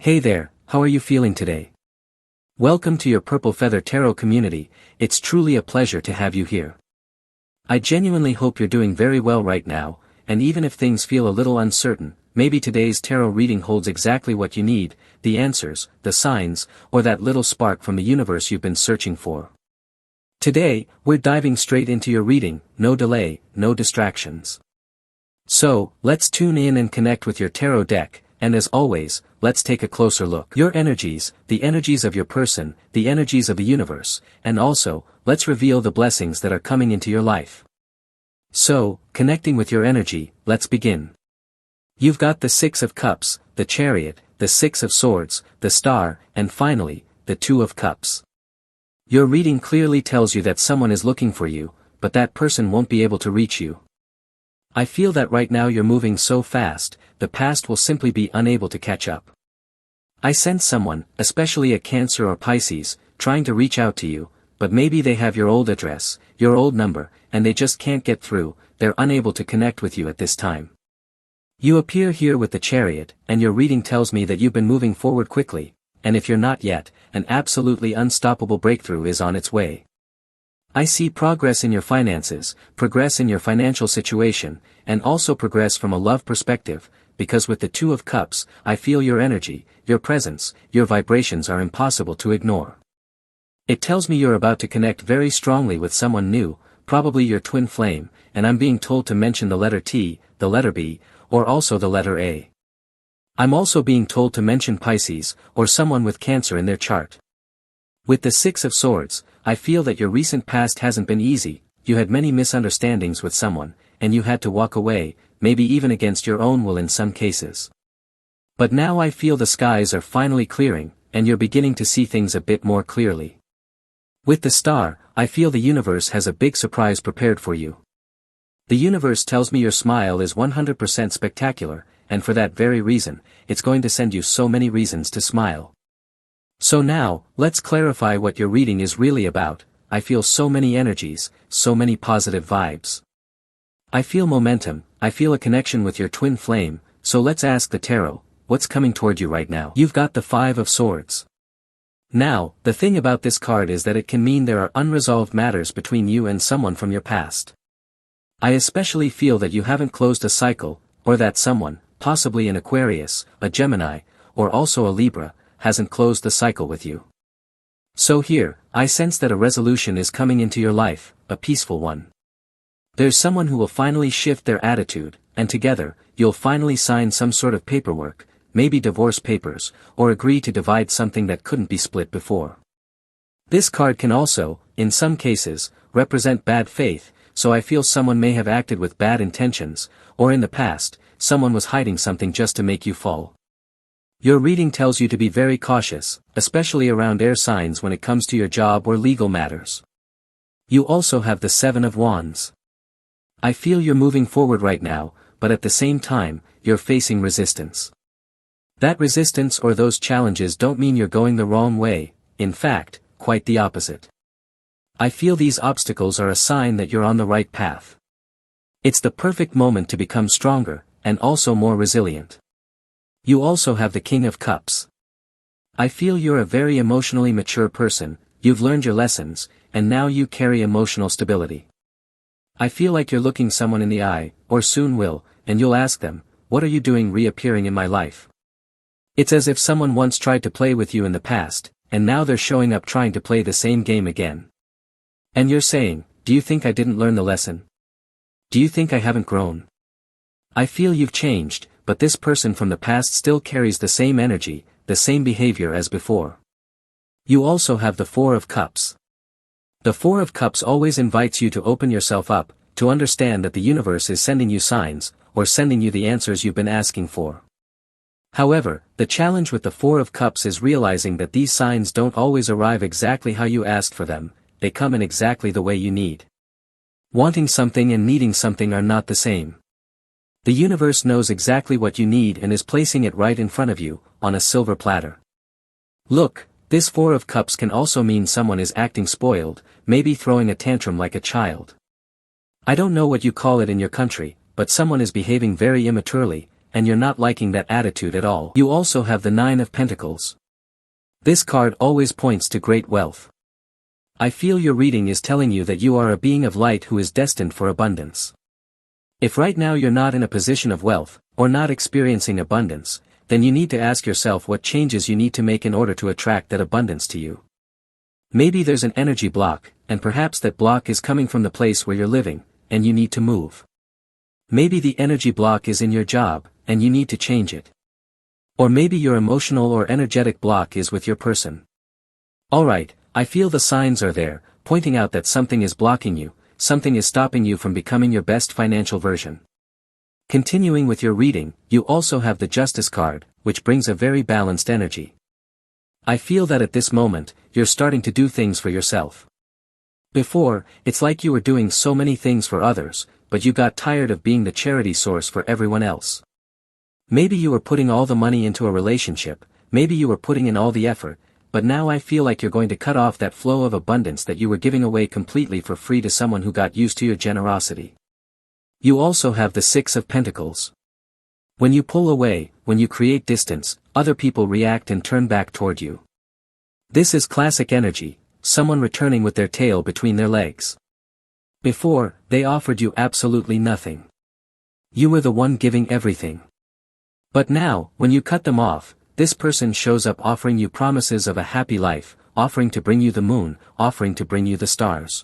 Hey there, how are you feeling today? Welcome to your Purple Feather Tarot community. It's truly a pleasure to have you here. I genuinely hope you're doing very well right now, and even if things feel a little uncertain, maybe today's tarot reading holds exactly what you need, the answers, the signs, or that little spark from the universe you've been searching for. Today, we're diving straight into your reading, no delay, no distractions. So, let's tune in and connect with your tarot deck, and as always, let's take a closer look. Your energies, the energies of your person, the energies of the universe, and also, let's reveal the blessings that are coming into your life. So, connecting with your energy, let's begin. You've got the Six of Cups, the Chariot, the Six of Swords, the Star, and finally, the Two of Cups. Your reading clearly tells you that someone is looking for you, but that person won't be able to reach you. I feel that right now you're moving so fast, the past will simply be unable to catch up. I sense someone, especially a Cancer or Pisces, trying to reach out to you, but maybe they have your old address, your old number, and they just can't get through, they're unable to connect with you at this time. You appear here with the Chariot, and your reading tells me that you've been moving forward quickly, and if you're not yet, an absolutely unstoppable breakthrough is on its way. I see progress in your finances, progress in your financial situation, and also progress from a love perspective, because with the Two of Cups, I feel your energy, your presence, your vibrations are impossible to ignore. It tells me you're about to connect very strongly with someone new, probably your twin flame, and I'm being told to mention the letter T, the letter B, or also the letter A. I'm also being told to mention Pisces, or someone with Cancer in their chart. With the Six of Swords, I feel that your recent past hasn't been easy, you had many misunderstandings with someone, and you had to walk away, maybe even against your own will in some cases. But now I feel the skies are finally clearing, and you're beginning to see things a bit more clearly. With the Star, I feel the universe has a big surprise prepared for you. The universe tells me your smile is 100% spectacular, and for that very reason, it's going to send you so many reasons to smile. So now, let's clarify what your reading is really about. I feel so many energies, so many positive vibes. I feel momentum, I feel a connection with your twin flame, so let's ask the tarot, what's coming toward you right now? You've got the Five of Swords. Now, the thing about this card is that it can mean there are unresolved matters between you and someone from your past. I especially feel that you haven't closed a cycle, or that someone, possibly an Aquarius, a Gemini, or also a Libra, hasn't closed the cycle with you. So here, I sense that a resolution is coming into your life, a peaceful one. There's someone who will finally shift their attitude, and together, you'll finally sign some sort of paperwork, maybe divorce papers, or agree to divide something that couldn't be split before. This card can also, in some cases, represent bad faith, so I feel someone may have acted with bad intentions, or in the past, someone was hiding something just to make you fall. Your reading tells you to be very cautious, especially around air signs when it comes to your job or legal matters. You also have the Seven of Wands. I feel you're moving forward right now, but at the same time, you're facing resistance. That resistance or those challenges don't mean you're going the wrong way, in fact, quite the opposite. I feel these obstacles are a sign that you're on the right path. It's the perfect moment to become stronger, and also more resilient. You also have the King of Cups. I feel you're a very emotionally mature person, you've learned your lessons, and now you carry emotional stability. I feel like you're looking someone in the eye, or soon will, and you'll ask them, what are you doing reappearing in my life? It's as if someone once tried to play with you in the past, and now they're showing up trying to play the same game again. And you're saying, do you think I didn't learn the lesson? Do you think I haven't grown? I feel you've changed, but this person from the past still carries the same energy, the same behavior as before. You also have the Four of Cups. The Four of Cups always invites you to open yourself up, to understand that the universe is sending you signs, or sending you the answers you've been asking for. However, the challenge with the Four of Cups is realizing that these signs don't always arrive exactly how you asked for them, they come in exactly the way you need. Wanting something and needing something are not the same. The universe knows exactly what you need and is placing it right in front of you, on a silver platter. Look, this Four of Cups can also mean someone is acting spoiled, maybe throwing a tantrum like a child. I don't know what you call it in your country, but someone is behaving very immaturely, and you're not liking that attitude at all. You also have the Nine of Pentacles. This card always points to great wealth. I feel your reading is telling you that you are a being of light who is destined for abundance. If right now you're not in a position of wealth, or not experiencing abundance, then you need to ask yourself what changes you need to make in order to attract that abundance to you. Maybe there's an energy block, and perhaps that block is coming from the place where you're living, and you need to move. Maybe the energy block is in your job, and you need to change it. Or maybe your emotional or energetic block is with your person. Alright, I feel the signs are there, pointing out that something is blocking you, something is stopping you from becoming your best financial version. Continuing with your reading, you also have the Justice card, which brings a very balanced energy. I feel that at this moment, you're starting to do things for yourself. Before, it's like you were doing so many things for others, but you got tired of being the charity source for everyone else. Maybe you were putting all the money into a relationship, maybe you were putting in all the effort, but now I feel like you're going to cut off that flow of abundance that you were giving away completely for free to someone who got used to your generosity. You also have the Six of Pentacles. When you pull away, when you create distance, other people react and turn back toward you. This is classic energy, someone returning with their tail between their legs. Before, they offered you absolutely nothing. You were the one giving everything. But now, when you cut them off, this person shows up offering you promises of a happy life, offering to bring you the moon, offering to bring you the stars.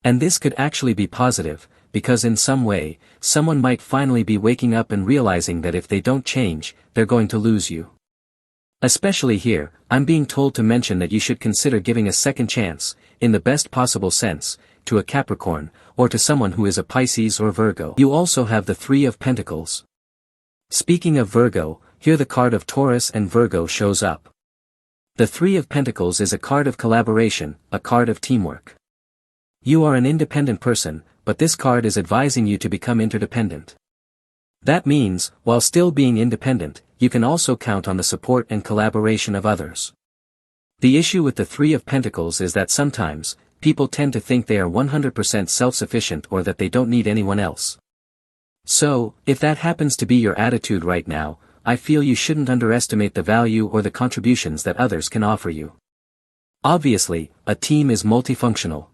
And this could actually be positive, because in some way, someone might finally be waking up and realizing that if they don't change, they're going to lose you. Especially here, I'm being told to mention that you should consider giving a second chance, in the best possible sense, to a Capricorn, or to someone who is a Pisces or Virgo. You also have the Three of Pentacles. Speaking of Virgo, here the card of Taurus and Virgo shows up. The Three of Pentacles is a card of collaboration, a card of teamwork. You are an independent person, but this card is advising you to become interdependent. That means, while still being independent, you can also count on the support and collaboration of others. The issue with the Three of Pentacles is that sometimes, people tend to think they are 100% self-sufficient or that they don't need anyone else. So, if that happens to be your attitude right now, I feel you shouldn't underestimate the value or the contributions that others can offer you. Obviously, a team is multifunctional.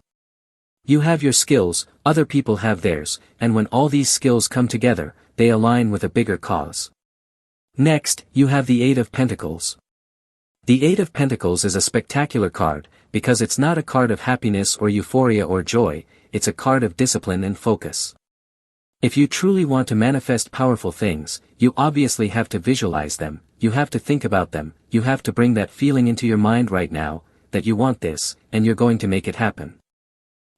You have your skills, other people have theirs, and when all these skills come together, they align with a bigger cause. Next, you have the Eight of Pentacles. The Eight of Pentacles is a spectacular card, because it's not a card of happiness or euphoria or joy, it's a card of discipline and focus. If you truly want to manifest powerful things, you obviously have to visualize them, you have to think about them, you have to bring that feeling into your mind right now, that you want this, and you're going to make it happen.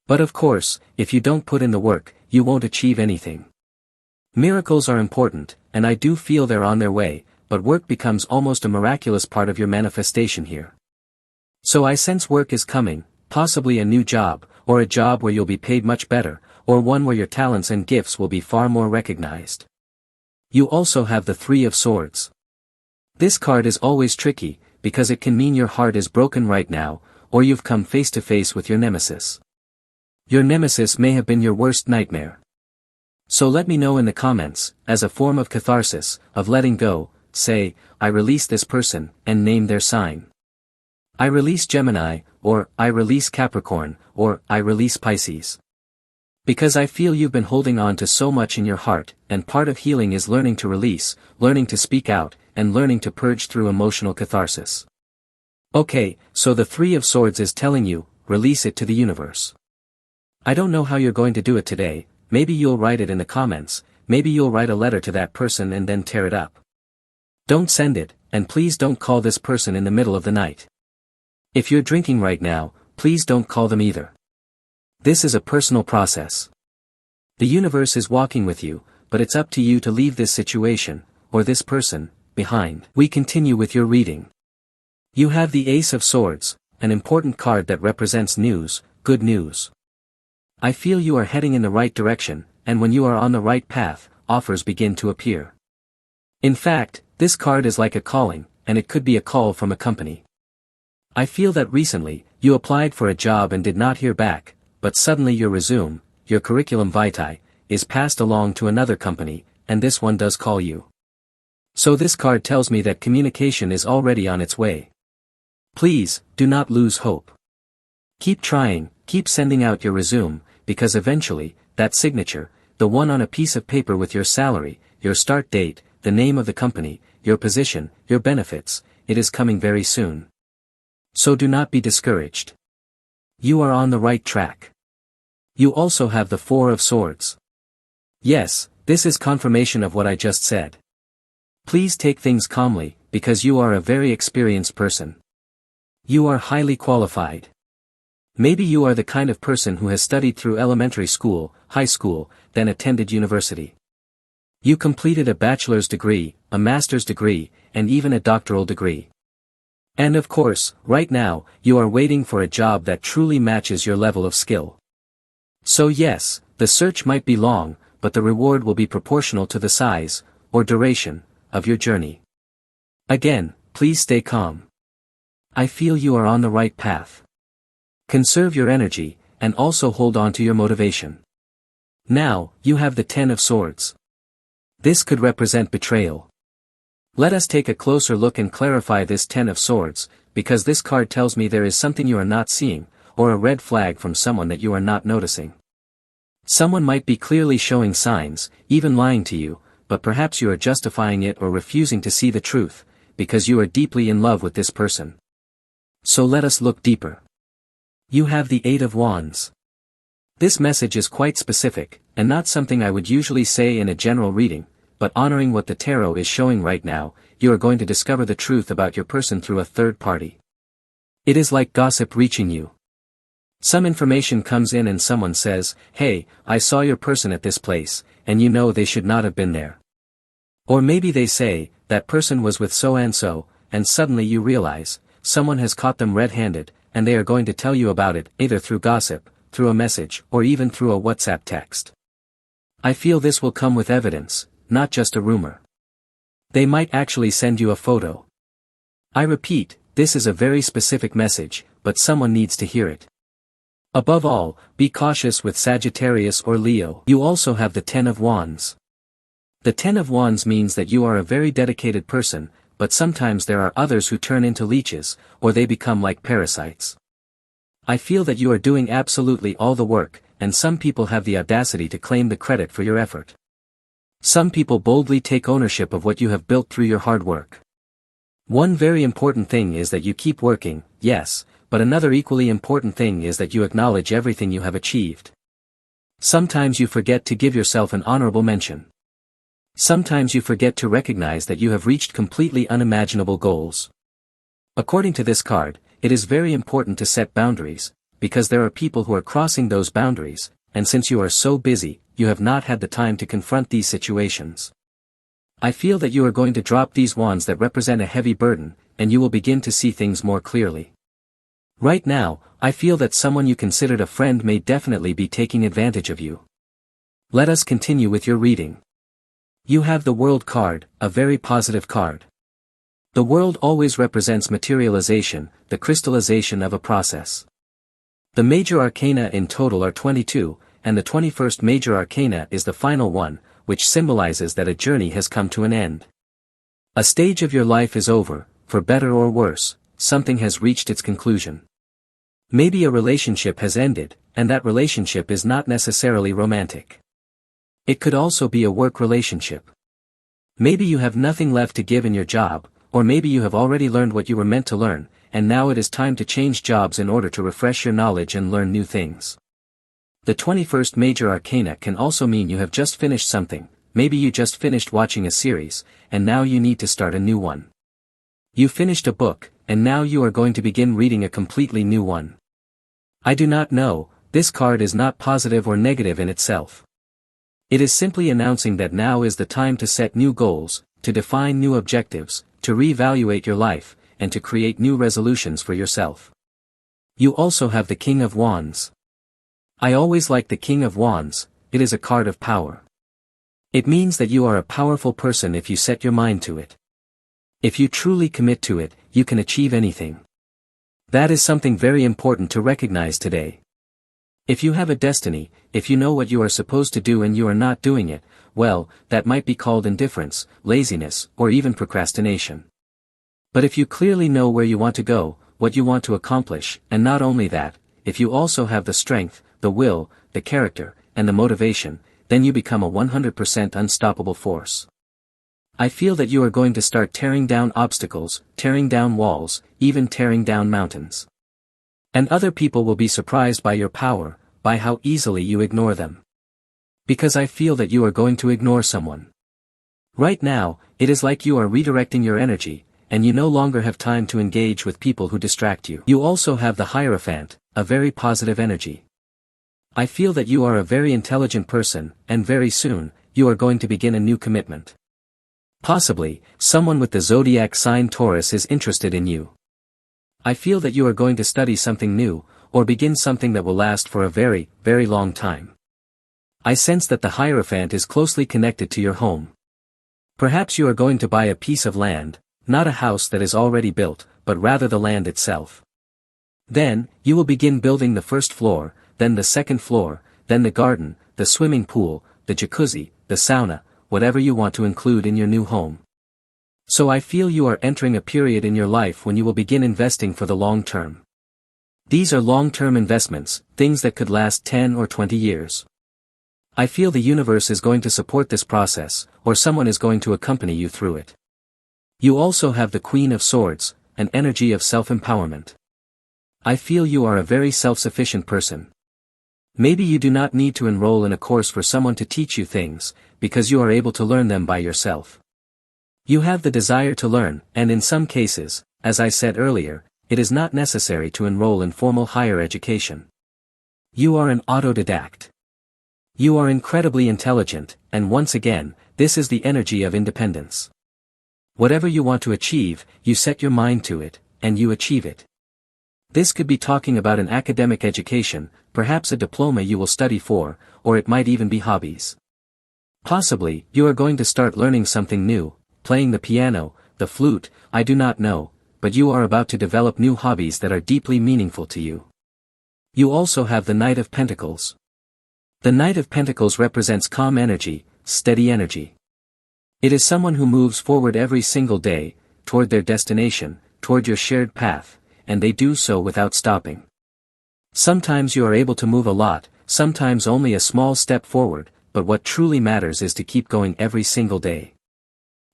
But of course, if you don't put in the work, you won't achieve anything. Miracles are important, and I do feel they're on their way, but work becomes almost a miraculous part of your manifestation here. So I sense work is coming, possibly a new job, or a job where you'll be paid much better, or one where your talents and gifts will be far more recognized. You also have the Three of Swords. This card is always tricky, because it can mean your heart is broken right now, or you've come face to face with your nemesis. Your nemesis may have been your worst nightmare. So let me know in the comments, as a form of catharsis, of letting go, say, I release this person, and name their sign. I release Gemini, or I release Capricorn, or I release Pisces. Because I feel you've been holding on to so much in your heart, and part of healing is learning to release, learning to speak out, and learning to purge through emotional catharsis. Okay, so the Three of Swords is telling you, release it to the universe. I don't know how you're going to do it today, maybe you'll write it in the comments, maybe you'll write a letter to that person and then tear it up. Don't send it, and please don't call this person in the middle of the night. If you're drinking right now, please don't call them either. This is a personal process. The universe is walking with you, but it's up to you to leave this situation, or this person, behind. We continue with your reading. You have the Ace of Swords, an important card that represents news, good news. I feel you are heading in the right direction, and when you are on the right path, offers begin to appear. In fact, this card is like a calling, and it could be a call from a company. I feel that recently, you applied for a job and did not hear back, but suddenly your resume, your curriculum vitae, is passed along to another company, and this one does call you. So this card tells me that communication is already on its way. Please, do not lose hope. Keep trying, keep sending out your resume, because eventually, that signature, the one on a piece of paper with your salary, your start date, the name of the company, your position, your benefits, it is coming very soon. So do not be discouraged. You are on the right track. You also have the Four of Swords. Yes, this is confirmation of what I just said. Please take things calmly, because you are a very experienced person. You are highly qualified. Maybe you are the kind of person who has studied through elementary school, high school, then attended university. You completed a bachelor's degree, a master's degree, and even a doctoral degree. And of course, right now, you are waiting for a job that truly matches your level of skill. So yes, the search might be long, but the reward will be proportional to the size, or duration, of your journey. Again, please stay calm. I feel you are on the right path. Conserve your energy, and also hold on to your motivation. Now, you have the Ten of Swords. This could represent betrayal. Let us take a closer look and clarify this Ten of Swords, because this card tells me there is something you are not seeing, or a red flag from someone that you are not noticing. Someone might be clearly showing signs, even lying to you, but perhaps you are justifying it or refusing to see the truth, because you are deeply in love with this person. So let us look deeper. You have the Eight of Wands. This message is quite specific, and not something I would usually say in a general reading, but honoring what the tarot is showing right now, you are going to discover the truth about your person through a third party. It is like gossip reaching you. Some information comes in and someone says, "Hey, I saw your person at this place," and you know they should not have been there. Or maybe they say, "That person was with so-and-so," and suddenly you realize, someone has caught them red-handed, and they are going to tell you about it, either through gossip, through a message, or even through a WhatsApp text. I feel this will come with evidence, not just a rumor. They might actually send you a photo. I repeat, this is a very specific message, but someone needs to hear it. Above all, be cautious with Sagittarius or Leo. You also have the Ten of Wands. The Ten of Wands means that you are a very dedicated person, but sometimes there are others who turn into leeches, or they become like parasites. I feel that you are doing absolutely all the work, and some people have the audacity to claim the credit for your effort. Some people boldly take ownership of what you have built through your hard work. One very important thing is that you keep working, yes, but another equally important thing is that you acknowledge everything you have achieved. Sometimes you forget to give yourself an honorable mention. Sometimes you forget to recognize that you have reached completely unimaginable goals. According to this card, it is very important to set boundaries, because there are people who are crossing those boundaries, and since you are so busy, you have not had the time to confront these situations. I feel that you are going to drop these wands that represent a heavy burden, and you will begin to see things more clearly. Right now, I feel that someone you considered a friend may definitely be taking advantage of you. Let us continue with your reading. You have the World card, a very positive card. The World always represents materialization, the crystallization of a process. The major arcana in total are 22, and the 21st major arcana is the final one, which symbolizes that a journey has come to an end. A stage of your life is over, for better or worse, something has reached its conclusion. Maybe a relationship has ended, and that relationship is not necessarily romantic. It could also be a work relationship. Maybe you have nothing left to give in your job, or maybe you have already learned what you were meant to learn, and now it is time to change jobs in order to refresh your knowledge and learn new things. The 21st major arcana can also mean you have just finished something, maybe you just finished watching a series, and now you need to start a new one. You finished a book, and now you are going to begin reading a completely new one. I do not know, this card is not positive or negative in itself. It is simply announcing that now is the time to set new goals, to define new objectives, to reevaluate your life, and to create new resolutions for yourself. You also have the King of Wands. I always like the King of Wands, it is a card of power. It means that you are a powerful person if you set your mind to it. If you truly commit to it, you can achieve anything. That is something very important to recognize today. If you have a destiny, if you know what you are supposed to do and you are not doing it, well, that might be called indifference, laziness, or even procrastination. But if you clearly know where you want to go, what you want to accomplish, and not only that, if you also have the strength, the will, the character, and the motivation, then you become a 100% unstoppable force. I feel that you are going to start tearing down obstacles, tearing down walls, even tearing down mountains. And other people will be surprised by your power, by how easily you ignore them. Because I feel that you are going to ignore someone. Right now, it is like you are redirecting your energy, and you no longer have time to engage with people who distract you. You also have the Hierophant, a very positive energy. I feel that you are a very intelligent person, and very soon, you are going to begin a new commitment. Possibly, someone with the zodiac sign Taurus is interested in you. I feel that you are going to study something new, or begin something that will last for a very, very long time. I sense that the Hierophant is closely connected to your home. Perhaps you are going to buy a piece of land, not a house that is already built, but rather the land itself. Then, you will begin building the first floor, then the second floor, then the garden, the swimming pool, the jacuzzi, the sauna, whatever you want to include in your new home. So I feel you are entering a period in your life when you will begin investing for the long term. These are long-term investments, things that could last 10 or 20 years. I feel the universe is going to support this process, or someone is going to accompany you through it. You also have the Queen of Swords, an energy of self-empowerment. I feel you are a very self-sufficient person. Maybe you do not need to enroll in a course for someone to teach you things, because you are able to learn them by yourself. You have the desire to learn, and in some cases, as I said earlier, it is not necessary to enroll in formal higher education. You are an autodidact. You are incredibly intelligent, and once again, this is the energy of independence. Whatever you want to achieve, you set your mind to it, and you achieve it. This could be talking about an academic education, perhaps a diploma you will study for, or it might even be hobbies. Possibly, you are going to start learning something new, playing the piano, the flute, I do not know, but you are about to develop new hobbies that are deeply meaningful to you. You also have the Knight of Pentacles. The Knight of Pentacles represents calm energy, steady energy. It is someone who moves forward every single day, toward their destination, toward your shared path, and they do so without stopping. Sometimes you are able to move a lot, sometimes only a small step forward, but what truly matters is to keep going every single day.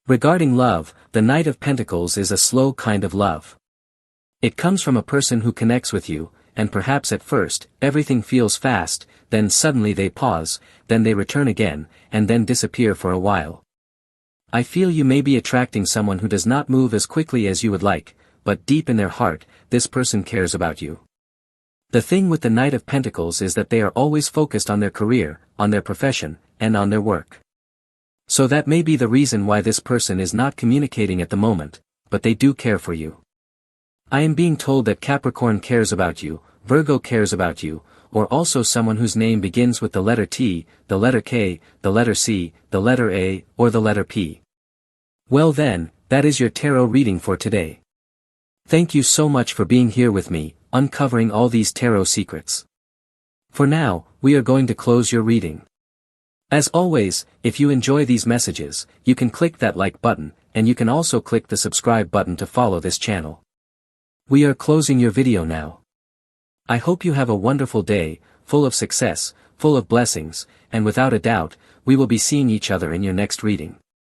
Regarding love, the Knight of Pentacles is a slow kind of love. It comes from a person who connects with you, and perhaps at first, everything feels fast, then suddenly they pause, then they return again, and then disappear for a while. I feel you may be attracting someone who does not move as quickly as you would like, but deep in their heart, this person cares about you. The thing with the Knight of Pentacles is that they are always focused on their career, on their profession, and on their work. So that may be the reason why this person is not communicating at the moment, but they do care for you. I am being told that Capricorn cares about you, Virgo cares about you, or also someone whose name begins with the letter T, the letter K, the letter C, the letter A, or the letter P. Well then, that is your tarot reading for today. Thank you so much for being here with me, uncovering all these tarot secrets. For now, we are going to close your reading. As always, if you enjoy these messages, you can click that like button, and you can also click the subscribe button to follow this channel. We are closing your video now. I hope you have a wonderful day, full of success, full of blessings, and without a doubt, we will be seeing each other in your next reading.